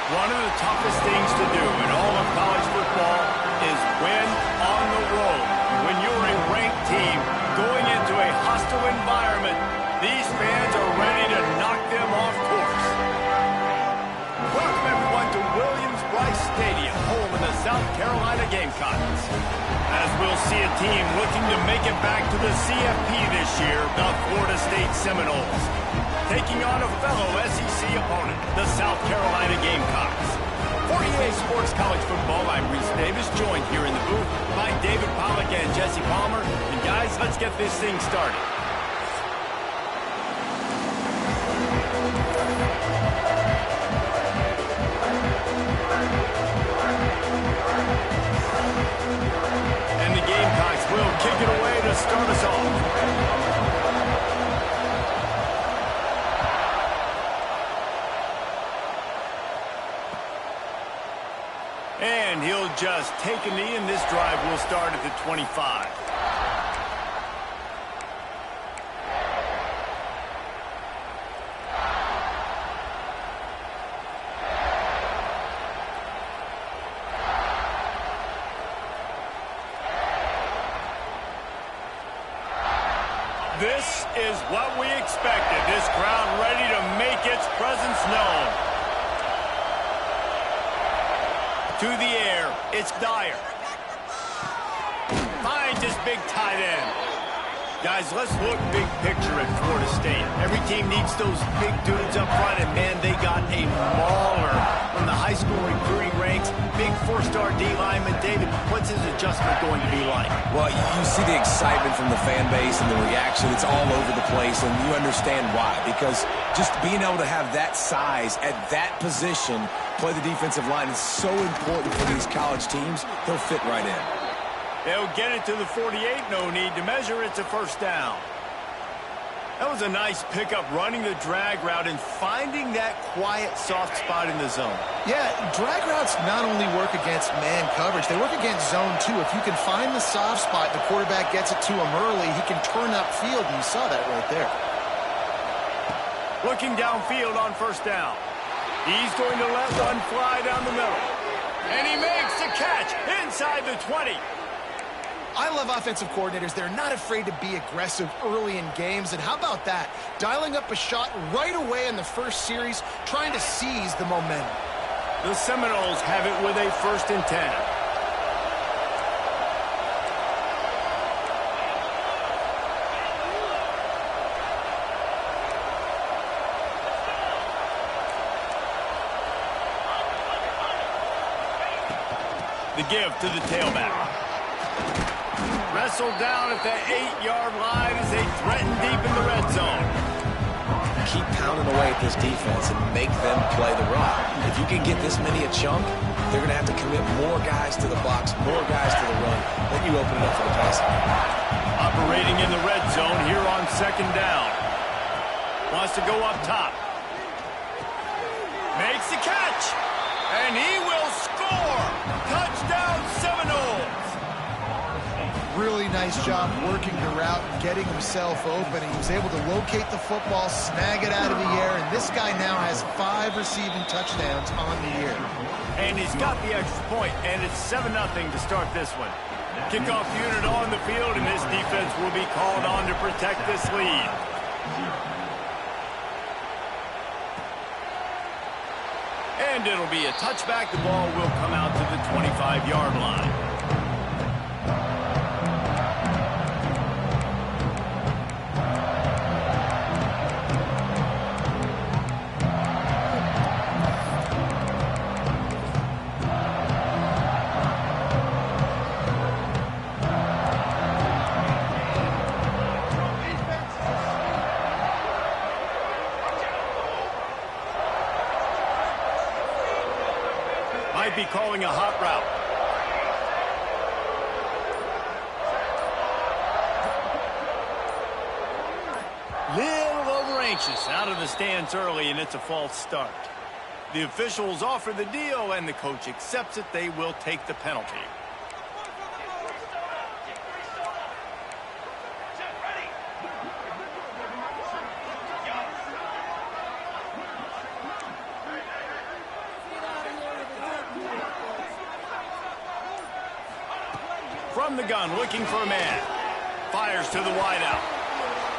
One of the toughest things to do in all of college football is win on the road. When you're a ranked team going into a hostile environment, these fans are ready to knock them off course. Welcome everyone to Williams-Brice Stadium, home of the South Carolina Gamecocks. As we'll see a team looking to make it back to the CFP this year, the Florida State Seminoles, taking on a fellow SEC opponent, the South Carolina Gamecocks. For EA Sports College Football, I'm Reese Davis, joined here in the booth by David Pollack and Jesse Palmer. And guys, let's get this thing started. And the Gamecocks will kick it away to start us off. And he'll just take a knee, and this drive will start at the 25. This is what we expected. This crowd ready to make its presence known. To the air, it's Dyer. Finds his big tight end. Guys, let's look big picture at Florida State. Every team needs those big dudes up front, and man, they got a mauler from the high school recruiting ranks. Big four-star D lineman. David, what's his adjustment going to be like? Well, you see the excitement from the fan base and the reaction. It's all over the place, and you understand why. Because just being able to have that size at that position, play the defensive line, is so important for these college teams. They'll fit right in. They'll get it to the 48. No need to measure. It's a first down. That was a nice pickup, running the drag route and finding that quiet, soft spot in the zone. Yeah, drag routes not only work against man coverage, they work against zone too. If you can find the soft spot, the quarterback gets it to him early, he can turn upfield, and you saw that right there. Looking downfield on first down. He's going to let one fly down the middle. And he makes the catch inside the 20. I love offensive coordinators. They're not afraid to be aggressive early in games. And how about that? Dialing up a shot right away in the first series, trying to seize the momentum. The Seminoles have it with a 1st and 10. The give to the tailback. Wrestled down at the 8-yard line as they threaten deep in the red zone. Keep pounding away at this defense and make them play the run. If you can get this many a chunk, they're going to have to commit more guys to the box, more guys to the run. Then you open it up for the passing. Operating in the red zone here on 2nd down. Wants to go up top. Makes the catch. And he will score. Touchdown Seminoles. Really nice job working the route and getting himself open. He was able to locate the football, snag it out of the air, and this guy now has 5 receiving touchdowns on the year. And he's got the extra point, and it's 7-0 to start this one. Kickoff unit on the field, and this defense will be called on to protect this lead. And it'll be a touchback. The ball will come out to the 25-yard line. Might be calling a hot route. Little over anxious, out of the stance early, and it's a false start. The officials offer the deal, and the coach accepts it. They will take the penalty. from the gun, looking for a man. Fires to the wideout.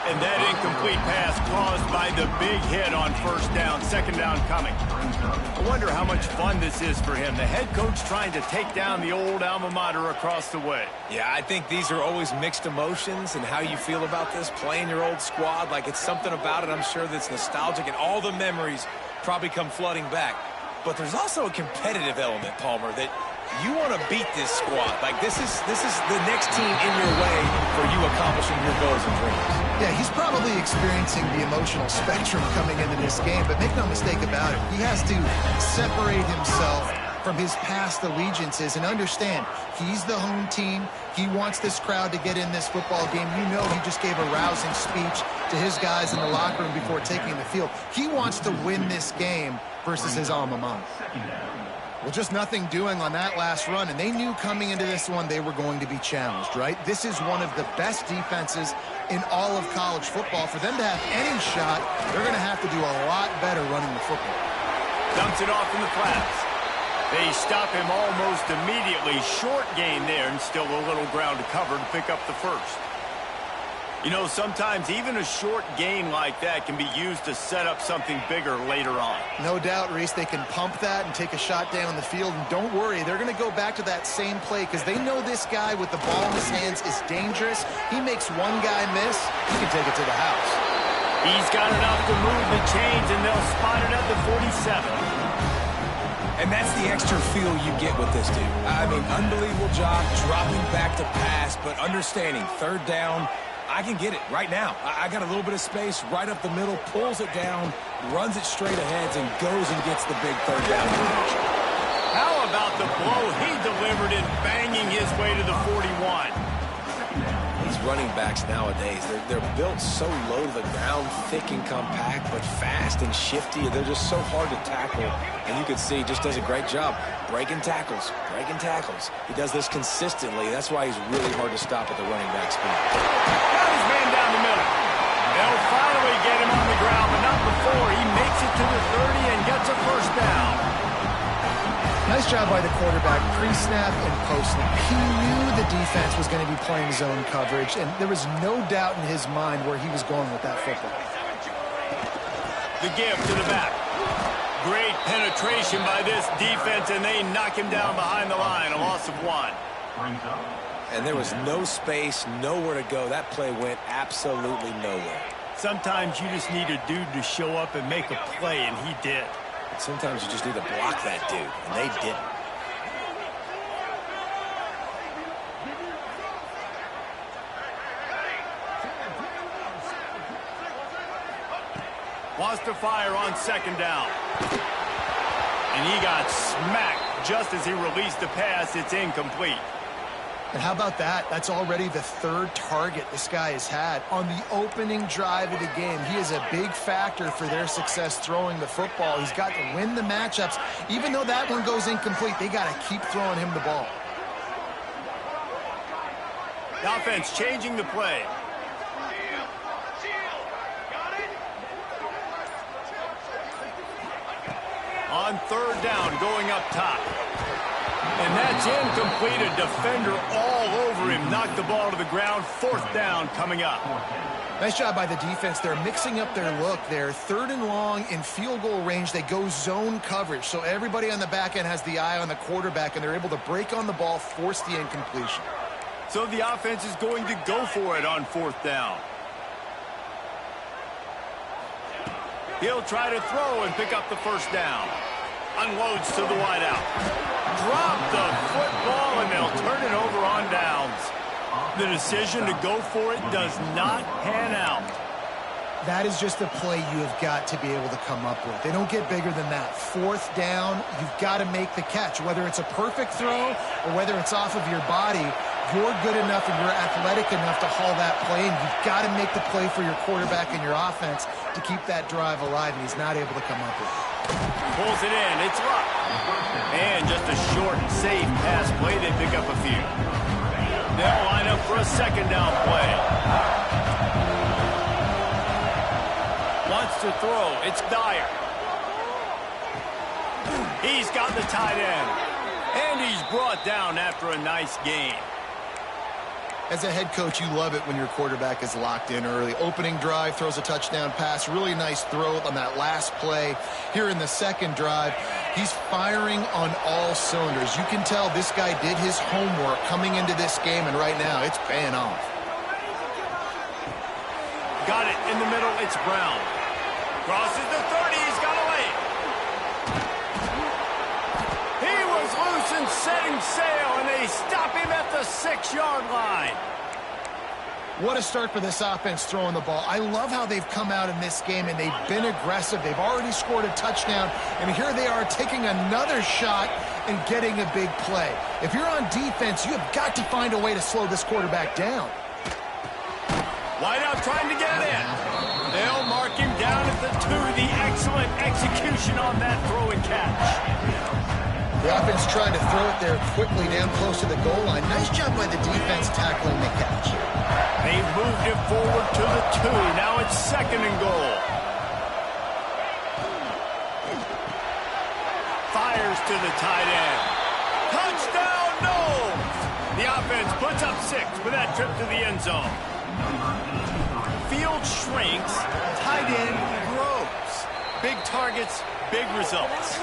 And that incomplete pass caused by the big hit on first down, second down coming. I wonder how much fun this is for him. The head coach trying to take down the old alma mater across the way. Yeah, I think these are always mixed emotions and how you feel about this, playing your old squad. Like, it's something about it, I'm sure, that's nostalgic, and all the memories probably come flooding back. But there's also a competitive element, Palmer, that you want to beat this squad. Like, this is the next team in your way for you accomplishing your goals and dreams. Yeah, he's probably experiencing the emotional spectrum coming into this game, but make no mistake about it, he has to separate himself from his past allegiances and understand he's the home team. He wants this crowd to get in this football game. You know, he just gave a rousing speech to his guys in the locker room before taking the field. He wants to win this game versus his alma mater. Well, just nothing doing on that last run, and they knew coming into this one they were going to be challenged, right? This is one of the best defenses in all of college football. For them to have any shot, they're going to have to do a lot better running the football. Dumps it off in the flats. They stop him almost immediately. Short gain there, and still a little ground to cover to pick up the first. You know, sometimes even a short gain like that can be used to set up something bigger later on. No doubt, Reese, they can pump that and take a shot down the field. And don't worry, they're going to go back to that same play because they know this guy with the ball in his hands is dangerous. He makes one guy miss, he can take it to the house. He's got enough to move the chains, and they'll spot it at the 47. And that's the extra feel you get with this dude. I mean, unbelievable job dropping back to pass, but understanding third down, I can get it right now. I got a little bit of space right up the middle, pulls it down, runs it straight ahead, and goes and gets the big third down. How about the blow he delivered in banging his way to the 41? These running backs nowadays, they're built so low to the ground, thick and compact, but fast and shifty. They're just so hard to tackle. And you can see he just does a great job breaking tackles, He does this consistently. That's why he's really hard to stop at the running back speed. Got his man down the middle. They'll finally get him on the ground, but not before he makes it to the 30 and gets a first down. Nice job by the quarterback, pre-snap and post-snap. He knew the defense was going to be playing zone coverage, and there was no doubt in his mind where he was going with that football. The give to the back. Great penetration by this defense, and they knock him down behind the line, a loss of 1. And there was no space, nowhere to go. That play went absolutely nowhere. Sometimes you just need a dude to show up and make a play, and he did. Sometimes you just need to block that dude, and they didn't. Wants to fire on second down. And he got smacked just as he released the pass. It's incomplete. And how about that? That's already the third target this guy has had on the opening drive of the game. He is a big factor for their success throwing the football. He's got to win the matchups. Even though that one goes incomplete, they got to keep throwing him the ball. The offense changing the play. On third down, going up top. And that's incomplete. A defender all over him. Knocked the ball to the ground. Fourth down coming up. Nice job by the defense. They're mixing up their look there. Third and long in field goal range. They go zone coverage. So everybody on the back end has the eye on the quarterback, and they're able to break on the ball, force the incompletion. So the offense is going to go for it on fourth down. He'll try to throw and pick up the first down. Unloads to the wideout. Drop the football, and they'll turn it over on downs. The decision to go for it does not pan out. That is just a play you have got to be able to come up with. They don't get bigger than that. Fourth down, you've got to make the catch. Whether it's a perfect throw or whether it's off of your body, you're good enough and you're athletic enough to haul that play, and you've got to make the play for your quarterback and your offense to keep that drive alive, and he's not able to come up with it. Pulls it in. It's Luck. And just a short, safe pass play. They pick up a few. They'll line up for a second down play. Wants to throw. It's Dyer. He's got the tight end. And he's brought down after a nice gain. As a head coach, you love it when your quarterback is locked in early. Opening drive, throws a touchdown pass. Really nice throw on that last play. Here in the second drive, he's firing on all cylinders. You can tell this guy did his homework coming into this game, and right now it's paying off. Got it in the middle. It's Brown. Crosses the 30. He's got away. He was loose and setting sail, and they stop him at the 6-yard line. What a start for this offense throwing the ball. I love how they've come out in this game, and they've been aggressive. They've already scored a touchdown, and here they are taking another shot and getting a big play. If you're on defense, you have got to find a way to slow this quarterback down. Wideout trying to get it in. They'll mark him down at the 2. The excellent execution on that throw and catch. The offense trying to throw it there quickly down close to the goal line. Nice job by the defense tackling the catch. They moved it forward to the 2. Now it's 2nd and goal. Fires to the tight end. Touchdown, no! The offense puts up 6 with that trip to the end zone. Field shrinks, tight end grows. Big targets, big results.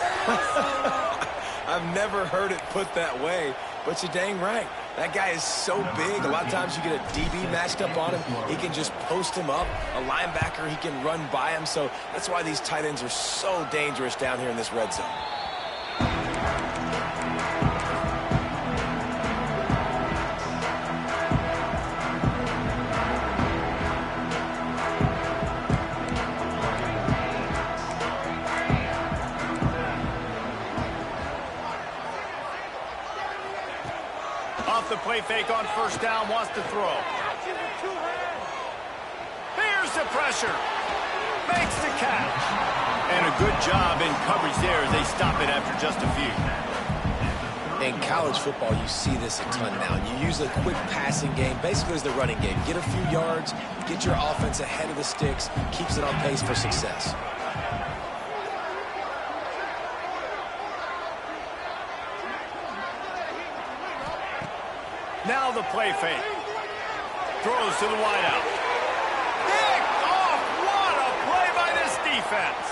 I've never heard it put that way, but you're dang right. That guy is so big. A lot of times you get a DB matched up on him. He can just post him up. A linebacker, he can run by him. So that's why these tight ends are so dangerous down here in this red zone. Off the play fake on 1st down, wants to throw. Here's the pressure. Makes the catch. And a good job in coverage there as they stop it after just a few. In college football, you see this a ton now. You use a quick passing game, basically as the running game. Get a few yards, get your offense ahead of the sticks, keeps it on pace for success. Now the play fake. Throws to the wideout. Picked off. What a play by this defense.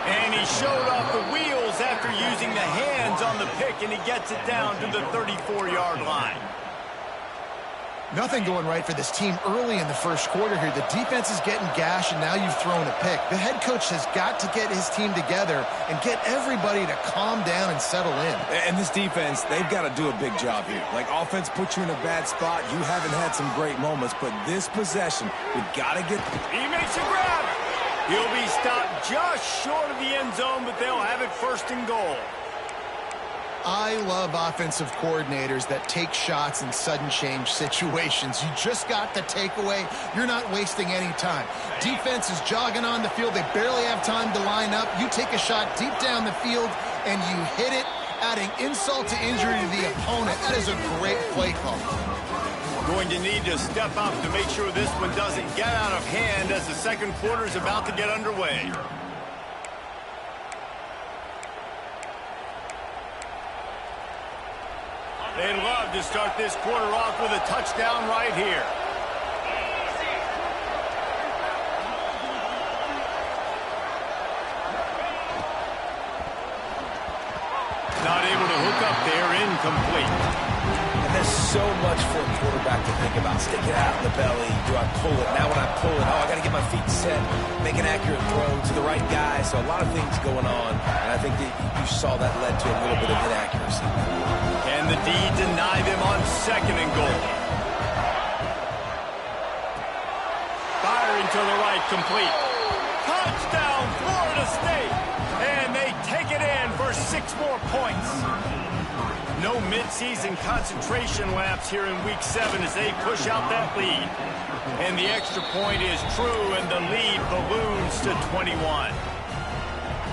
And he showed off the wheels after using the hands on the pick, and he gets it down to the 34-yard line. Nothing going right for this team early in the first quarter here. The defense is getting gashed, and now you've thrown a pick. The head coach has got to get his team together and get everybody to calm down and settle in. And this defense, they've got to do a big job here. Like, offense puts you in a bad spot. You haven't had some great moments, but this possession, we got to get... He makes a grab. He'll be stopped just short of the end zone, but they'll have it 1st and goal. I love offensive coordinators that take shots in sudden change situations. You just got the takeaway. You're not wasting any time. Defense is jogging on the field. They barely have time to line up. You take a shot deep down the field, and you hit it, adding insult to injury to the opponent. That is a great play call. Going to need to step up to make sure this one doesn't get out of hand as the second quarter is about to get underway. They'd love to start this quarter off with a touchdown right here. Not able to hook up there, incomplete. And there's so much for a quarterback to think about. Stick it out in the belly. Do I pull it? Now when I pull it, I got to get my feet set. Make an accurate throw to the right guy. So a lot of things going on. And I think that you saw that led to a little bit of inaccuracy. And the D deny them on 2nd and goal. Firing to the right, complete. Touchdown, Florida State. And they take it in for 6 more points. No midseason concentration laps here in Week 7 as they push out that lead. And the extra point is true, and the lead balloons to 21.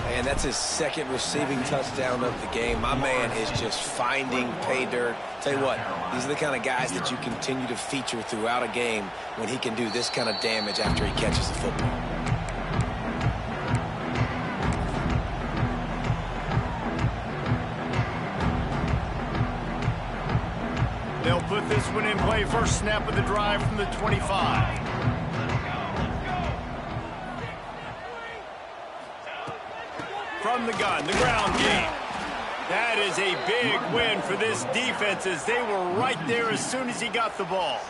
And that's his 2nd receiving touchdown of the game. My man is just finding pay dirt. Tell you what, these are the kind of guys that you continue to feature throughout a game when he can do this kind of damage after he catches the football. They'll put this one in play. First snap of the drive from the 25. From the gun, the ground game. That is a big win for this defense as they were right there as soon as he got the ball.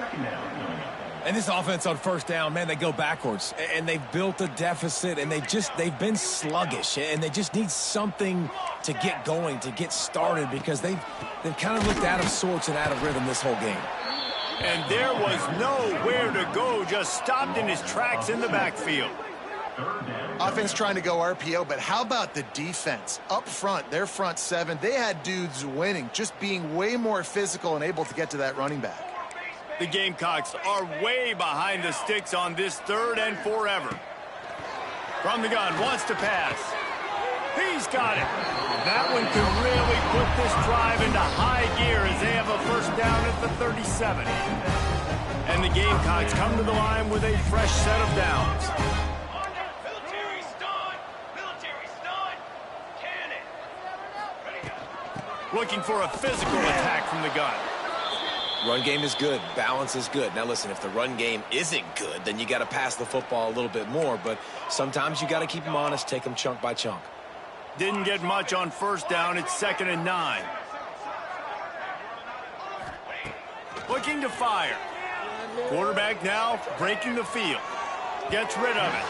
And this offense on first down, man, they go backwards. And they've built a deficit, and they've been sluggish. And they just need something to get going, to get started, because they've kind of looked out of sorts and out of rhythm this whole game. And there was nowhere to go, just stopped in his tracks in the backfield. Offense trying to go RPO, but how about the defense? Up front, their front seven, they had dudes winning, just being way more physical and able to get to that running back. The Gamecocks are way behind the sticks on this 3rd and forever. From the gun, wants to pass. He's got it. That one could really put this drive into high gear as they have a first down at the 37. And the Gamecocks come to the line with a fresh set of downs. Looking for a physical attack from the gun. Run game is good. Balance is good. Now, listen, if the run game isn't good, then you got to pass the football a little bit more. But sometimes you got to keep them honest, take them chunk by chunk. Didn't get much on first down. It's 2nd and 9. Looking to fire. Quarterback now breaking the field. Gets rid of it.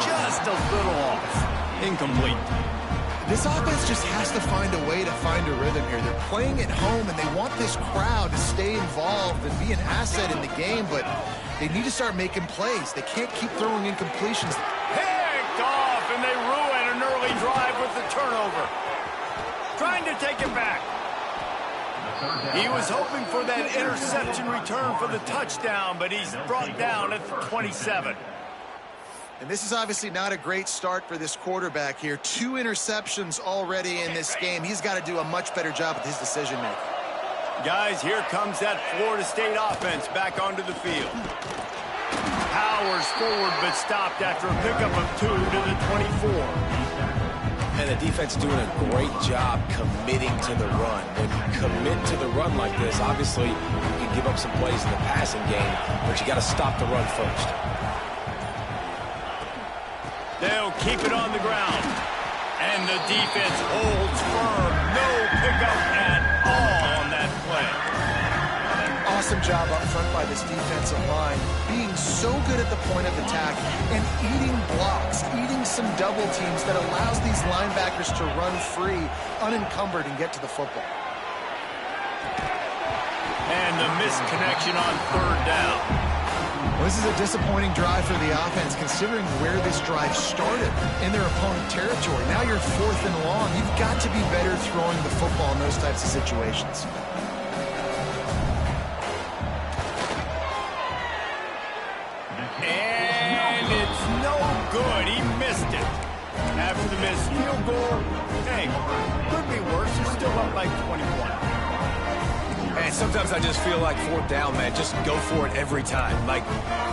Just a little off. Incomplete. This offense just has to find a way to find a rhythm here. They're playing at home, and they want this crowd to stay involved and be an asset in the game, but they need to start making plays. They can't keep throwing incompletions. Picked off, and they ruin an early drive with the turnover. Trying to take it back. He was hoping for that interception return for the touchdown, but he's brought down at the 27. And this is obviously not a great start for this quarterback here. 2 interceptions already in this game. He's got to do a much better job with his decision-making. Guys, here comes that Florida State offense back onto the field. Powers forward, but stopped after a pickup of 2 to the 24. And the defense doing a great job committing to the run. When you commit to the run like this, obviously you can give up some plays in the passing game, but you got to stop the run first. They'll keep it on the ground. And the defense holds firm. No pickup at all on that play. Awesome job up front by this defensive line, being so good at the point of attack and eating blocks, eating some double teams that allows these linebackers to run free, unencumbered, and get to the football. And the missed connection on 3rd down. Well, this is a disappointing drive for the offense, considering where this drive started in their opponent territory. Now you're 4th and long. You've got to be better throwing the football in those types of situations. And it's no good. He missed it. After the missed field goal, hey, could be worse. They're still up by 21. And sometimes I just feel like 4th down, man. Just go for it every time. Like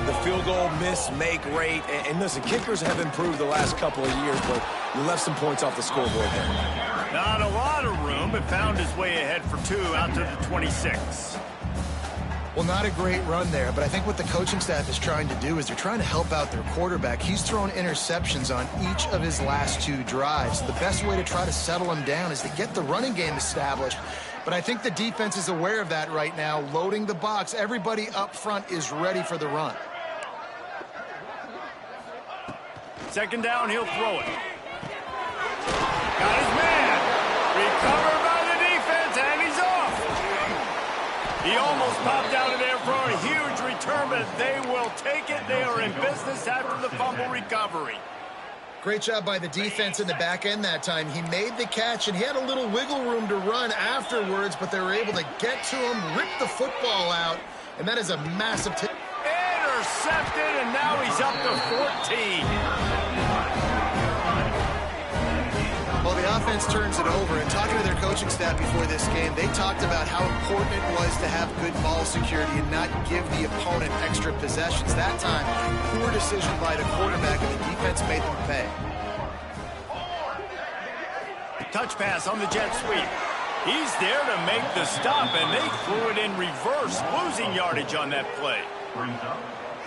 the field goal, miss, make, rate. And listen, kickers have improved the last couple of years, but you left some points off the scoreboard there. Not a lot of room, but found his way ahead for 2 out to the 26. Well, not a great run there, but I think what the coaching staff is trying to do is they're trying to help out their quarterback. He's thrown interceptions on each of his last 2 drives. The best way to try to settle him down is to get the running game established. But I think the defense is aware of that right now, loading the box. Everybody up front is ready for the run. 2nd down, he'll throw it. Got his man. Recovered by the defense, and he's off. He almost popped out of there for a huge return, but they will take it. They are in business after the fumble recovery. Great job by the defense in the back end that time. He made the catch, and he had a little wiggle room to run afterwards, but they were able to get to him, rip the football out, and that is a massive tip. Intercepted, and now he's up to 14. Well, the offense turns it over, and talking to their coaching staff before this game, they talked about how important it was to have good ball security and not give the opponent extra possessions. That time, poor decision by the quarterback, and the defense made them pay. Touch pass on the jet sweep. He's there to make the stop, and they threw it in reverse, losing yardage on that play.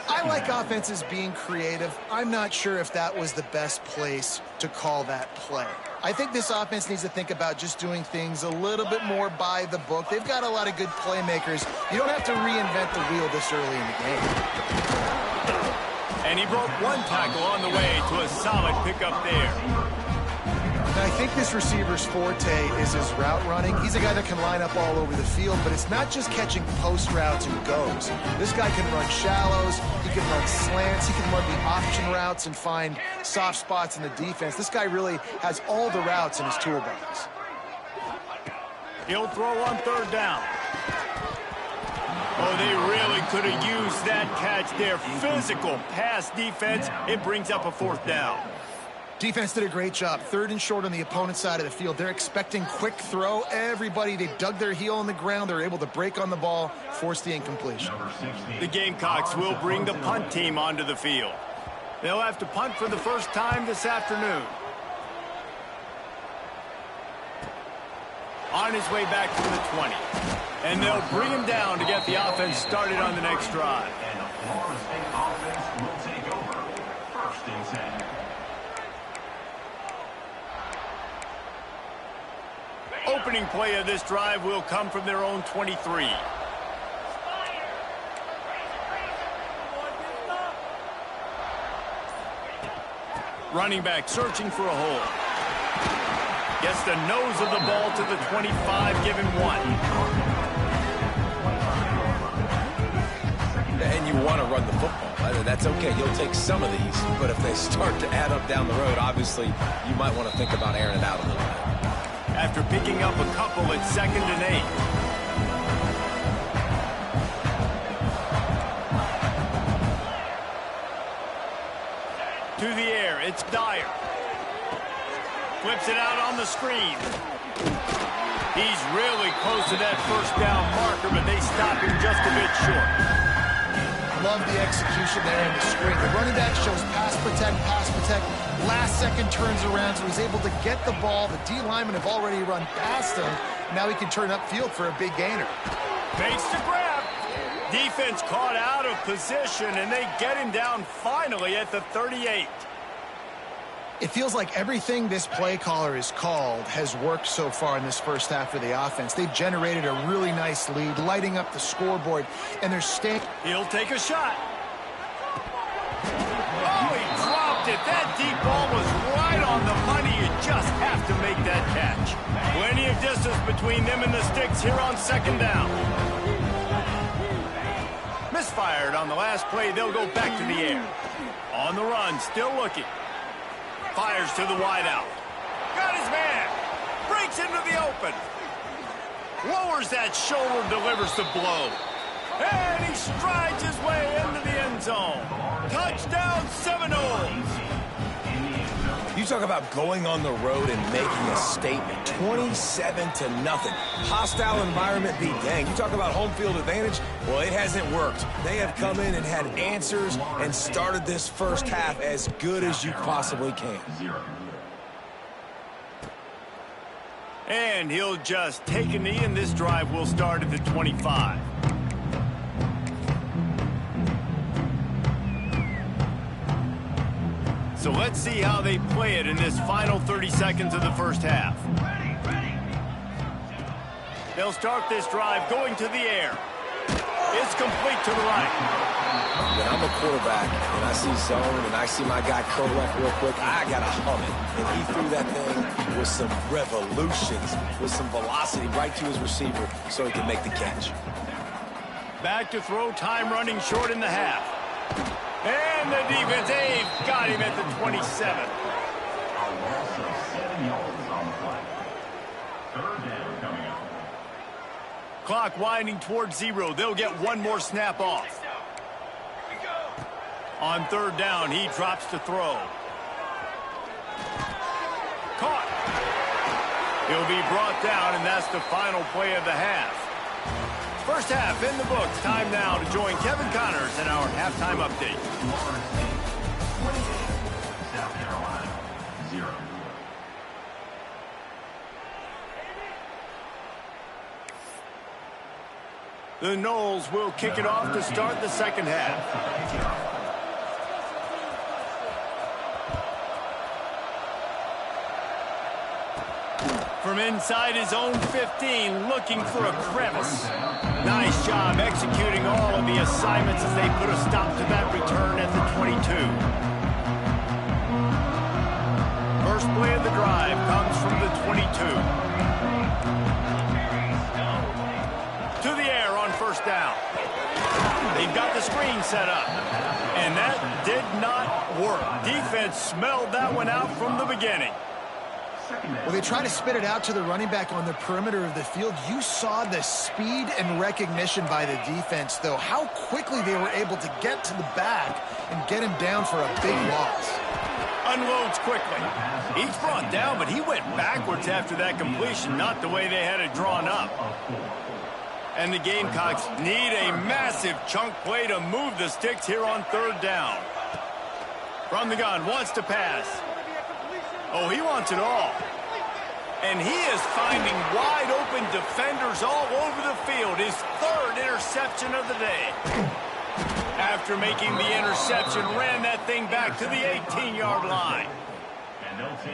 I like offenses being creative. I'm not sure if that was the best place to call that play. I think this offense needs to think about just doing things a little bit more by the book. They've got a lot of good playmakers. You don't have to reinvent the wheel this early in the game. And he broke one tackle on the way to a solid pickup there. Now, I think this receiver's forte is his route running. He's a guy that can line up all over the field, but it's not just catching post routes and goes. This guy can run shallows, he can run slants, he can run the option routes and find soft spots in the defense. This guy really has all the routes in his toolbox. He'll throw on third down. Oh, they really could have used that catch there. Physical pass defense. It brings up a fourth down. Defense did a great job. Third and short on the opponent's side of the field. They're expecting quick throw. Everybody, they dug their heel on the ground. They're able to break on the ball, force the incompletion. The Gamecocks will bring the punt team onto the field. They'll have to punt for the first time this afternoon. On his way back from the 20. And they'll bring him down to get the offense started on the next drive. And the Florida State offense will take over. First and 10. Opening play of this drive will come from their own 23. Running back searching for a hole. Gets the nose of the ball to the 25, give him one. And you want to run the football. That's okay. You'll take some of these. But if they start to add up down the road, obviously, you might want to think about airing it out a little bit. After picking up a couple at 2nd and 8. To the air, it's Dyer. Flips it out on the screen. He's really close to that first down marker, but they stop him just a bit short. Love the execution there in the screen. The running back shows pass protect, pass protect. Last second turns around, so he's able to get the ball. The D linemen have already run past him. Now he can turn upfield for a big gainer. Fakes the grab. Defense caught out of position, and they get him down finally at the 38. It feels like everything this play caller has called has worked so far in this first half of the offense. They've generated a really nice lead, lighting up the scoreboard, and they're staying. He'll take a shot. Oh, he dropped it. That deep ball was right on the money. You just have to make that catch. Plenty of distance between them and the sticks here on 2nd down. Misfired on the last play. They'll go back to the air. On the run, still looking. Fires to the wideout. Got his man. Breaks into the open. Lowers that shoulder, delivers the blow. And he strides his way into the end zone. Touchdown, Seminoles. You talk about going on the road and making a statement. 27-0. Hostile environment be dang. You talk about home field advantage. Well, it hasn't worked. They have come in and had answers and started this first half as good as you possibly can. And he'll just take a knee, and this drive will start at the 25. So let's see how they play it in this final 30 seconds of the first half. They'll start this drive going to the air. It's complete to the right. When I'm a quarterback and I see zone and I see my guy curl left real quick, I got to hum it. And he threw that thing with some revolutions, with some velocity right to his receiver so he can make the catch. Back to throw, time running short in the half. And the defense, they've got him at the 27. A loss of 7 yards on the play. 3rd down coming up. Clock winding towards 0. They'll get one more snap off. On 3rd down, he drops to throw. Caught. He'll be brought down, and that's the final play of the half. First half in the books. Time now to join Kevin Connors in our halftime update. Florida State 28, South Carolina 0. The Noles will kick it off to start the second half. From inside his own 15, looking for a crevice. Nice job executing all of the assignments as they put a stop to that return at the 22. First play of the drive comes from the 22. To the air on first down. They've got the screen set up. And that did not work. Defense smelled that one out from the beginning. Well, they try to spit it out to the running back on the perimeter of the field. You saw the speed and recognition by the defense, though, how quickly they were able to get to the back and get him down for a big loss. Unloads quickly. He's brought down, but he went backwards after that completion, not the way they had it drawn up. And the Gamecocks need a massive chunk play to move the sticks here on third down. From the gun, wants to pass. Oh, he wants it all. And he is finding wide open defenders all over the field. His third interception of the day. After making the interception, ran that thing back to the 18-yard line.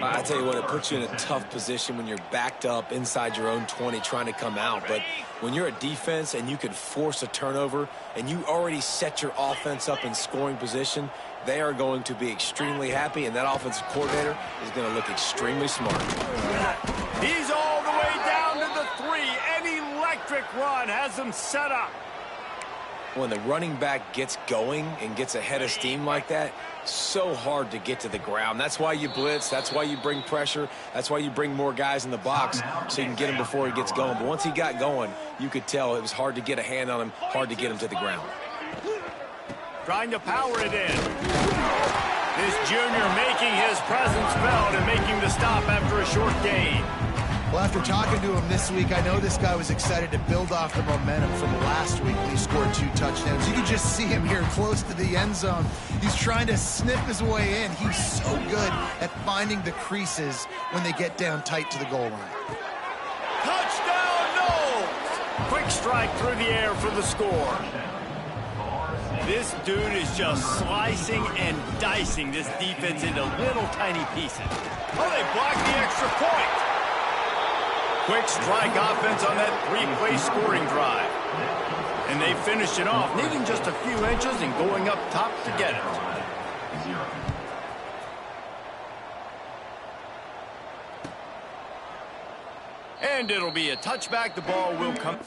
I tell you what, it puts you in a tough position when you're backed up inside your own 20 trying to come out. But when you're a defense and you can force a turnover and you already set your offense up in scoring position, they are going to be extremely happy, and that offensive coordinator is going to look extremely smart. He's all the way down to the 3. An electric run has him set up. When the running back gets going and gets ahead of steam like that, so hard to get to the ground. That's why you blitz. That's why you bring pressure. That's why you bring more guys in the box so you can get him before he gets going. But once he got going, you could tell it was hard to get a hand on him, hard to get him to the ground. Trying to power it in. This junior making his presence felt and making the stop after a short gain. Well, after talking to him this week, I know this guy was excited to build off the momentum from last week when he scored 2 touchdowns. You can just see him here close to the end zone. He's trying to snip his way in. He's so good at finding the creases when they get down tight to the goal line. Touchdown, Noles! Quick strike through the air for the score. This dude is just slicing and dicing this defense into little tiny pieces. Oh, they blocked the extra point. Quick strike offense on that 3-play scoring drive. And they finished it off, needing just a few inches and going up top to get it. And it'll be a touchback. The ball will come.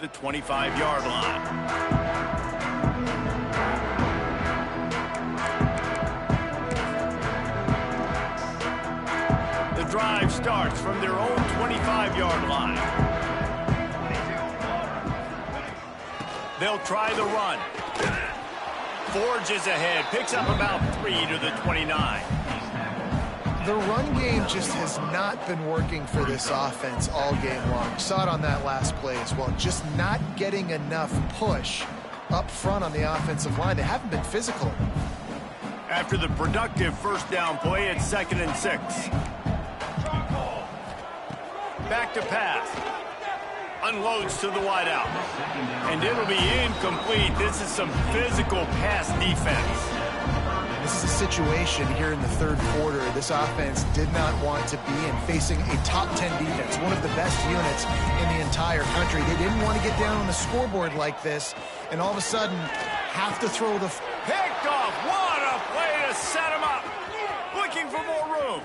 The 25-yard line. The drive starts from their own 25-yard line. They'll try the run. Forges ahead, picks up about 3 to the 29. The run game just has not been working for this offense all game long. You saw it on that last play as well. Just not getting enough push up front on the offensive line. They haven't been physical. After the productive first down play, it's 2nd and 6. Back to pass. Unloads to the wideout. And it'll be incomplete. This is some physical pass defense. This is a situation here in the third quarter this offense did not want to be in, facing a top 10 defense, one of the best units in the entire country. They didn't want to get down on the scoreboard like this, and all of a sudden have to throw the... Picked off. What a play to set him up. Looking for more room.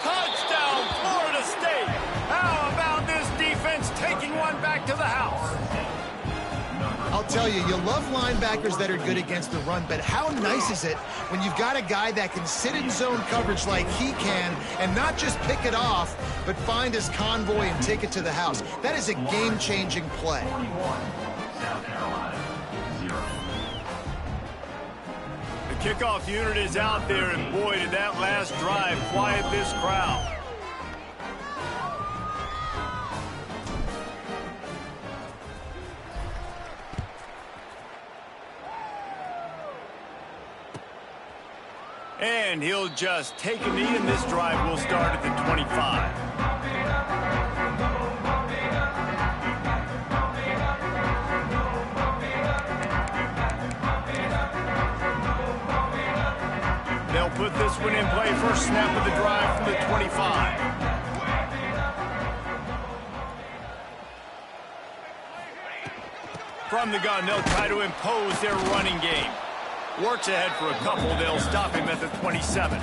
Touchdown, Florida State. How about this defense taking one back to the house? I'll tell you, you love linebackers that are good against the run, but how nice is it when you've got a guy that can sit in zone coverage like he can and not just pick it off, but find his convoy and take it to the house. That is a game-changing play. South Carolina, 0. The kickoff unit is out there, and boy, did that last drive quiet this crowd. And he'll just take a knee, and this drive will start at the 25. They'll put this one in play. First snap of the drive from the 25. From the gun, they'll try to impose their running game. Works ahead for a couple. They'll stop him at the 27.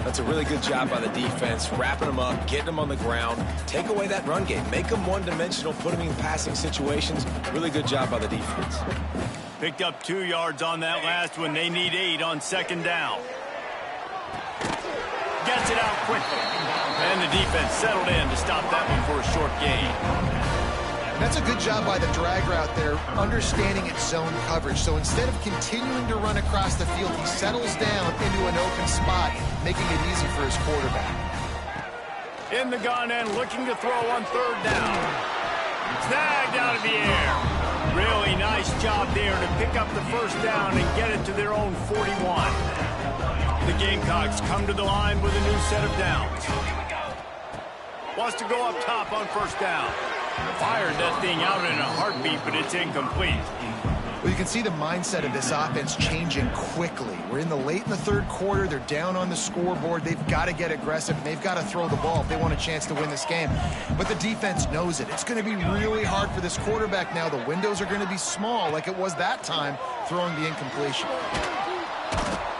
That's a really good job by the defense, wrapping them up, getting them on the ground, take away that run game, make them one-dimensional, put them in passing situations. Really good job by the defense. Picked up 2 yards on that last one. They need 8 on second down. Gets it out quickly. And the defense settled in to stop that one for a short gain. That's a good job by the drag route there, understanding its zone coverage. So instead of continuing to run across the field, he settles down into an open spot, making it easy for his quarterback. In the gun and looking to throw on third down. Snagged out of the air. Really nice job there to pick up the first down and get it to their own 41. The Gamecocks come to the line with a new set of downs. Wants to go up top on first down. Fired that thing out in a heartbeat, but it's incomplete. Well, you can see the mindset of this offense changing quickly. We're in the third quarter. They're down on the scoreboard. They've got to get aggressive, and they've got to throw the ball if they want a chance to win this game. But the defense knows it. It's going to be really hard for this quarterback now. The windows are going to be small like it was that time throwing the incompletion.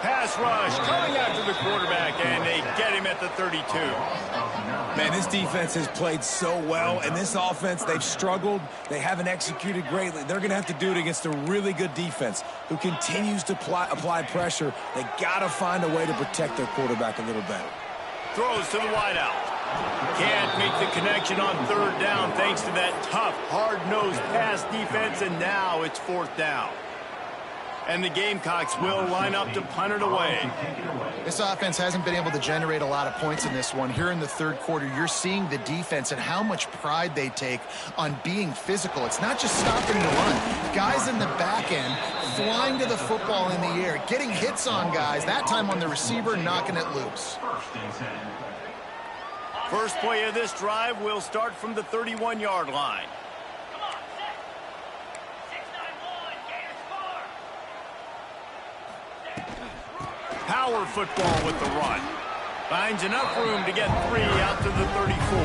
Pass rush coming after the quarterback, and they get him at the 32. Man, this defense has played so well, and this offense, they've struggled. They haven't executed greatly. They're going to have to do it against a really good defense who continues to apply pressure. They got to find a way to protect their quarterback a little better. Throws to the wideout. Can't make the connection on third down thanks to that tough, hard-nosed pass defense, and now it's fourth down. And the Gamecocks will line up to punt it away. This offense hasn't been able to generate a lot of points in this one. Here in the third quarter, you're seeing the defense and how much pride they take on being physical. It's not just stopping the run. Guys in the back end flying to the football in the air, getting hits on guys, that time on the receiver, knocking it loose. First play of this drive will start from the 31-yard line. Power football with the run. Finds enough room to get 3 out to the 34.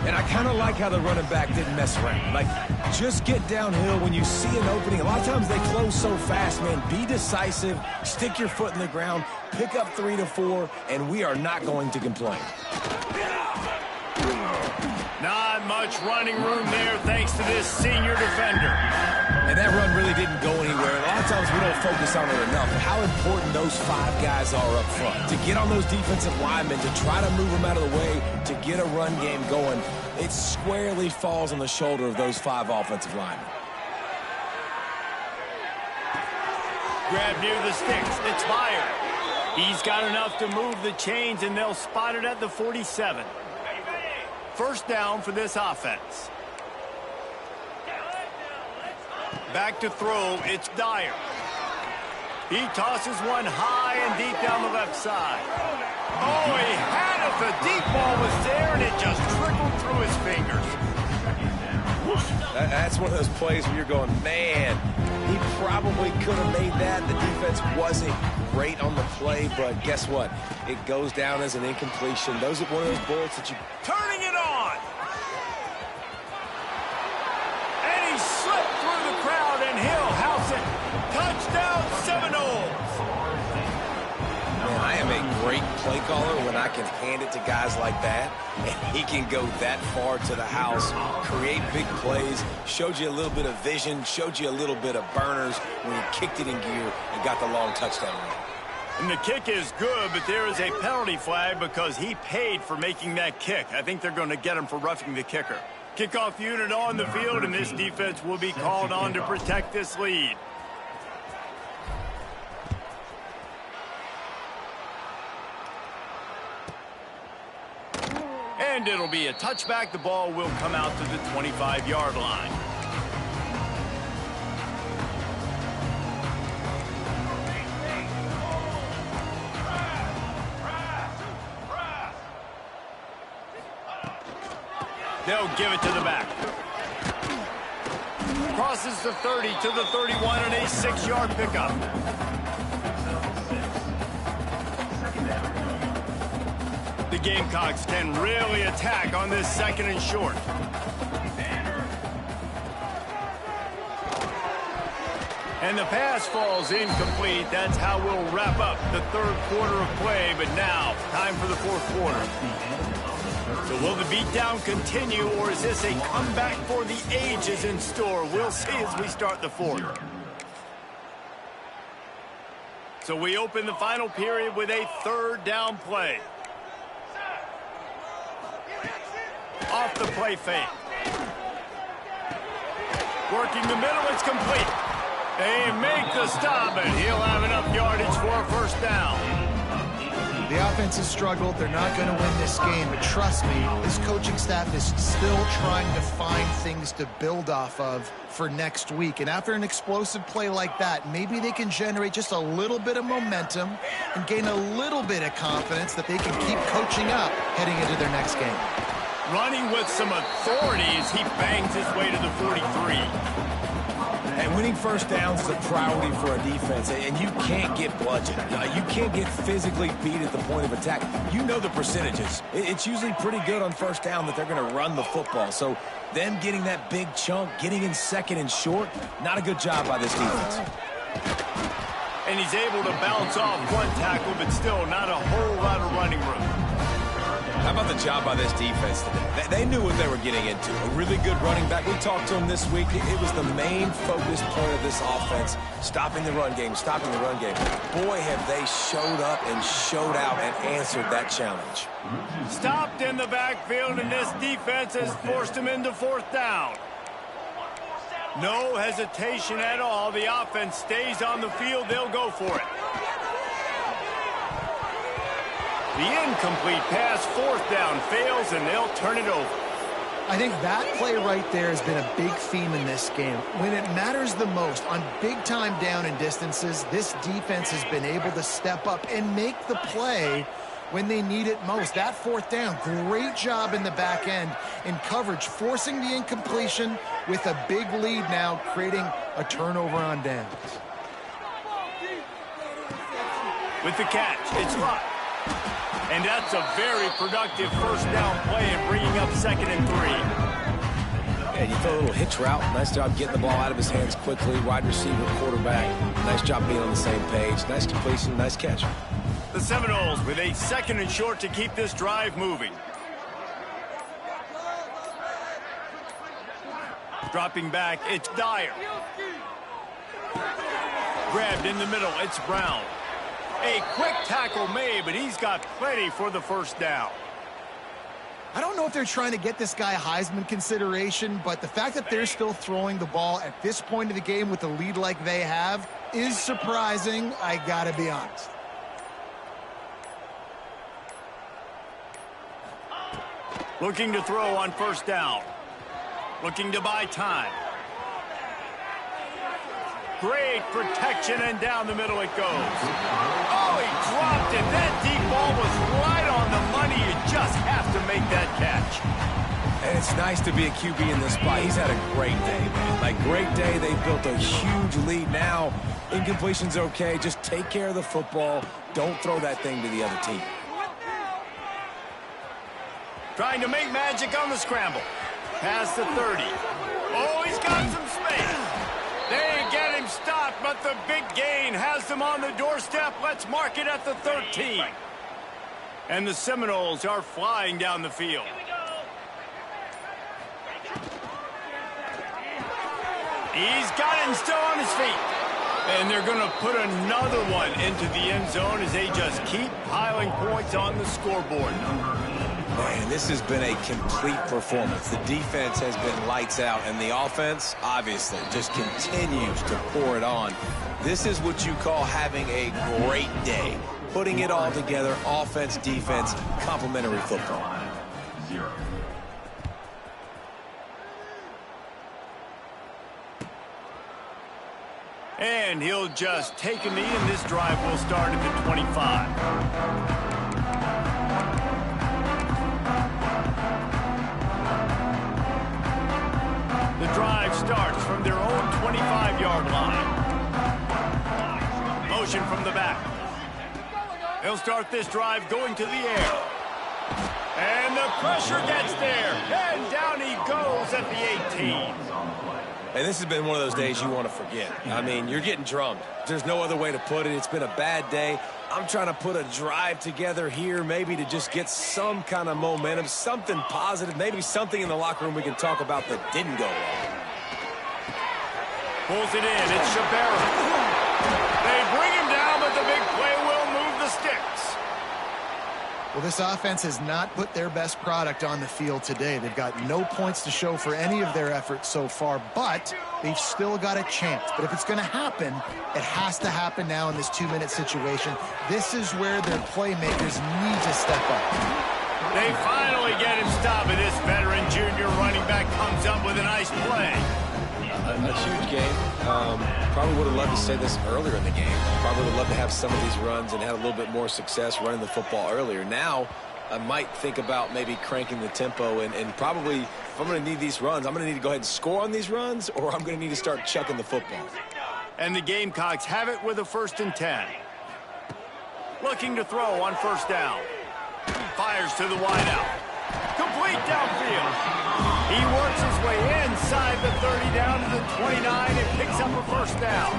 And I kind of like how the running back didn't mess around. Like, just get downhill when you see an opening. A lot of times they close so fast, man. Be decisive, stick your foot in the ground, pick up 3 to 4, and we are not going to complain. Not much running room there thanks to this senior defender. And that run really didn't go anywhere. A lot of times we don't focus on it enough. How important those 5 guys are up front. To get on those defensive linemen, to try to move them out of the way, to get a run game going, it squarely falls on the shoulder of those 5 offensive linemen. Grab near the sticks. It's fired. He's got enough to move the chains, and they'll spot it at the 47. First down for this offense. Back to throw, it's Dyer. He tosses one high and deep down the left side. Oh, he had it. The deep ball was there, and it just trickled through his fingers. That's one of those plays where you're going, man, he probably could have made that. The defense wasn't great on the play, but guess what? It goes down as an incompletion. Those are one of those bullets that you... Turning it on. And he slipped through the crowd, and he'll house it. Touchdown, Seminoles. Man, I am a great play caller when I can hand it to guys like that, and he can go that far to the house, create big plays, showed you a little bit of vision, showed you a little bit of burners when he kicked it in gear and got the long touchdown run. And the kick is good, but there is a penalty flag because he paid for making that kick. I think they're going to get him for roughing the kicker. Kickoff unit on the field, and this defense will be called on to protect this lead. And it'll be a touchback. The ball will come out to the 25-yard line. They'll give it to the back. Crosses the 30 to the 31 and a 6-yard pickup. The Gamecocks can really attack on this 2nd and short. And the pass falls incomplete. That's how we'll wrap up the 3rd quarter of play. But now, time for the 4th quarter. So will the beatdown continue, or is this a comeback for the ages in store? We'll see as we start the 4th. So we open the final period with a 3rd down play. Off the play fake. Working the middle, it's complete. They make the stop, and he'll have enough yardage for a 1st down. The offense has struggled. They're not going to win this game, but trust me, this coaching staff is still trying to find things to build off of for next week. And after an explosive play like that, maybe they can generate just a little bit of momentum and gain a little bit of confidence that they can keep coaching up heading into their next game. Running with some authority as he bangs his way to the 43. And winning 1st downs is a priority for a defense, and you can't get bludgeoned. You can't get physically beat at the point of attack. You know the percentages. It's usually pretty good on 1st down that they're going to run the football. So them getting that big chunk, getting in 2nd and short, not a good job by this defense. And he's able to bounce off one tackle, but still not a whole lot of running room. How about the job by this defense today? They knew what they were getting into. A really good running back. We talked to him this week. It was the main focus point of this offense, stopping the run game, stopping the run game. Boy, have they showed up and showed out and answered that challenge. Stopped in the backfield, and this defense has forced him into 4th down. No hesitation at all. The offense stays on the field. They'll go for it. The incomplete pass, 4th down, fails, and they'll turn it over. I think that play right there has been a big theme in this game. When it matters the most, on big-time down and distances, this defense has been able to step up and make the play when they need it most. That 4th down, great job in the back end in coverage, forcing the incompletion with a big lead now, creating a turnover on downs. With the catch, it's Lott. And that's a very productive 1st down play and bringing up 2nd and 3. And you throw a little hitch route. Nice job getting the ball out of his hands quickly. Wide receiver, quarterback. Nice job being on the same page. Nice completion, nice catch. The Seminoles with a 2nd and short to keep this drive moving. Dropping back, it's Dyer. Grabbed in the middle, it's Brown. A quick tackle made, but he's got plenty for the 1st down. I don't know if they're trying to get this guy Heisman consideration, but the fact that they're still throwing the ball at this point of the game with a lead like they have is surprising, I gotta be honest. Looking to throw on 1st down. Looking to buy time. Great protection, and down the middle it goes. Oh, he dropped it. That deep ball was right on the money. You just have to make that catch. And it's nice to be a QB in this spot. He's had a great day, man. Like, great day. They've built a huge lead now. Incompletion's okay. Just take care of the football. Don't throw that thing to the other team. Trying to make magic on the scramble. Past the 30. Oh, he's got some space. They get him stopped, but the big gain has them on the doorstep. Let's mark it at the 13. And the Seminoles are flying down the field. He's got it and still on his feet. And they're going to put another one into the end zone as they just keep piling points on the scoreboard. Man, this has been a complete performance. The defense has been lights out, and the offense, obviously, just continues to pour it on. This is what you call having a great day. Putting it all together, offense, defense, complementary football. 0. And he'll just take a knee, and this drive will start at the 25. The drive starts from their own 25-yard line. Motion from the back. They'll start this drive going to the air. And the pressure gets there. And down he goes at the 18. And this has been one of those days you want to forget. I mean, you're getting drummed. There's no other way to put it. It's been a bad day. I'm trying to put a drive together here, maybe to just get some kind of momentum, something positive, maybe something in the locker room we can talk about that didn't go well. Pulls it in. It's Shabera. They bring him down, but the big play will move the sticks. Well, this offense has not put their best product on the field today. They've got no points to show for any of their efforts so far, but they've still got a chance. But if it's going to happen, it has to happen now in this 2-minute situation. This is where their playmakers need to step up. They finally get him stopped, and this veteran junior running back comes up with a nice play. A huge game. Probably would have loved to say this earlier in the game. Probably would have loved to have some of these runs and had a little bit more success running the football earlier. Now, I might think about maybe cranking the tempo and probably, if I'm going to need these runs, I'm going to need to go ahead and score on these runs, or I'm going to need to start chucking the football. And the Gamecocks have it with a 1st and 10. Looking to throw on 1st down. Fires to the wideout. Complete downfield. He works his way inside the 30 down to the 29 and picks up a 1st down.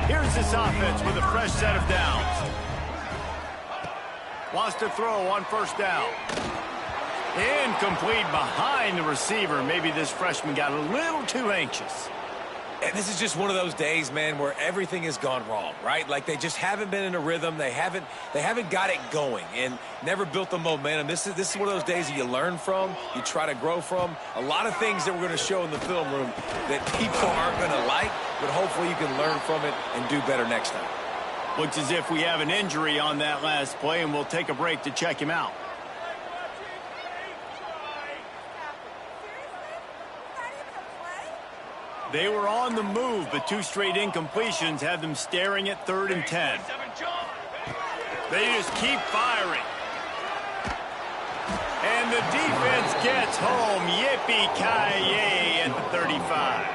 Here's this offense with a fresh set of downs. Wants to throw on 1st down. Incomplete behind the receiver. Maybe this freshman got a little too anxious. And this is just one of those days, man, where everything has gone wrong, right? Like they just haven't been in a rhythm. They haven't got it going and never built the momentum. This is one of those days that you learn from, you try to grow from. A lot of things that we're going to show in the film room that people aren't going to like, but hopefully you can learn from it and do better next time. Looks as if we have an injury on that last play, and we'll take a break to check him out. They were on the move, but 2 straight incompletions have them staring at 3rd and 10. They just keep firing. And the defense gets home. Yippee-ki-yay at the 35.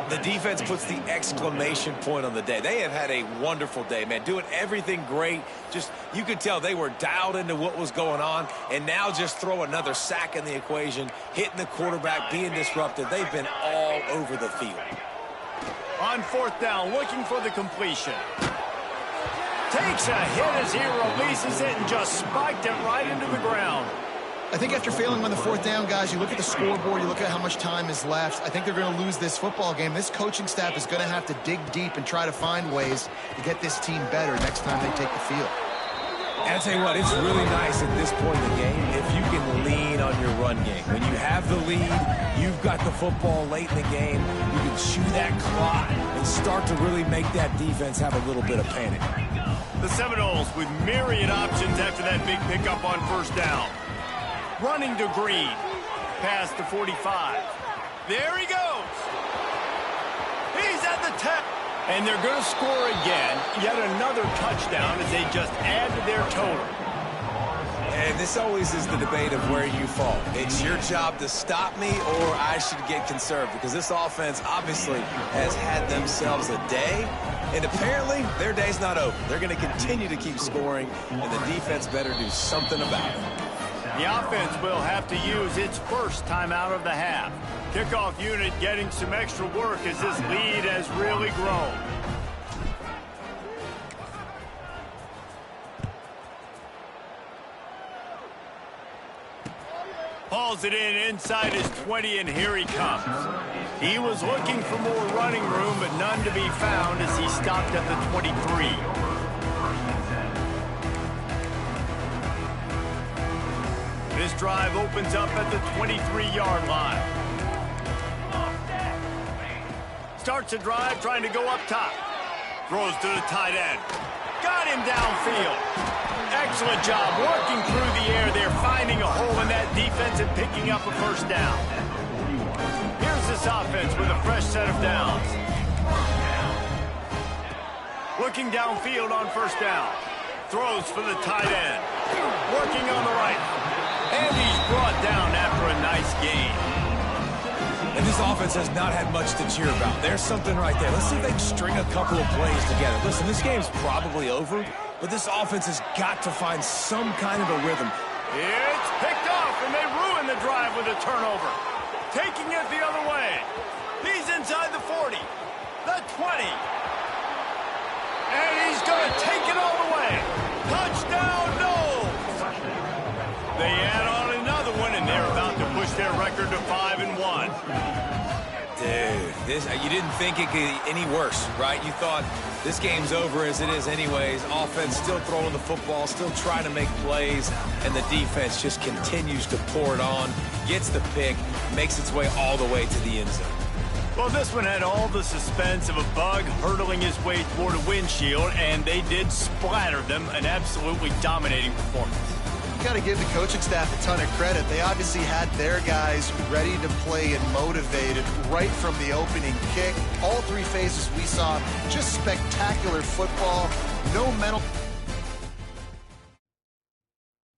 The defense puts the exclamation point on the day. They have had a wonderful day, man, doing everything great. Just, you could tell they were dialed into what was going on, and now just throw another sack in the equation, hitting the quarterback, being disruptive. They've been all over the field. On 4th down, looking for the completion. Takes a hit as he releases it and just spiked it right into the ground. I think after failing on the 4th down, guys, you look at the scoreboard, you look at how much time is left. I think they're going to lose this football game. This coaching staff is going to have to dig deep and try to find ways to get this team better next time they take the field. And I'll tell you what, it's really nice at this point in the game if you can lean on your run game. When you have the lead, you've got the football late in the game, you can chew that clock and start to really make that defense have a little bit of panic. The Seminoles with myriad options after that big pickup on 1st down. Running to Green. Past the 45. There he goes. He's at the 10. And they're going to score again. Yet another touchdown as they just add to their total. And this always is the debate of where you fall. It's your job to stop me, or I should get conserved, because this offense obviously has had themselves a day, and apparently their day's not over. They're going to continue to keep scoring, and the defense better do something about it. The offense will have to use its 1st timeout of the half. Kickoff unit getting some extra work as this lead has really grown. hauls it inside his 20, and here he comes. He was looking for more running room, but none to be found as he stopped at the 23. This drive opens up at the 23-yard line. Starts a drive trying to go up top. Throws to the tight end. Got him downfield. Excellent job working through the air there, finding a hole in that defense and picking up a first down. Here's this offense with a fresh set of downs. Looking downfield on first down. Throws for the tight end. Working on the right. And he's brought down after a nice gain. And this offense has not had much to cheer about. There's something right there. Let's see if they can string a couple of plays together. Listen, this game's probably over, but this offense has got to find some kind of a rhythm. It's picked off, and they ruin the drive with a turnover. Taking it the other way. He's inside the 40, the 20. And he's going to take it all the way. Touchdown, no! They add on another one, and they're about to push their record to 5-1. Dude, you didn't think it could get any worse, right? You thought this game's over as it is anyways. Offense still throwing the football, still trying to make plays, and the defense just continues to pour it on, gets the pick, makes its way all the way to the end zone. Well, this one had all the suspense of a bug hurtling his way toward a windshield, and they did splatter them. An absolutely dominating performance. You got to give the coaching staff a ton of credit. They obviously had their guys ready to play and motivated right from the opening kick. All three phases we saw, just spectacular football. No mental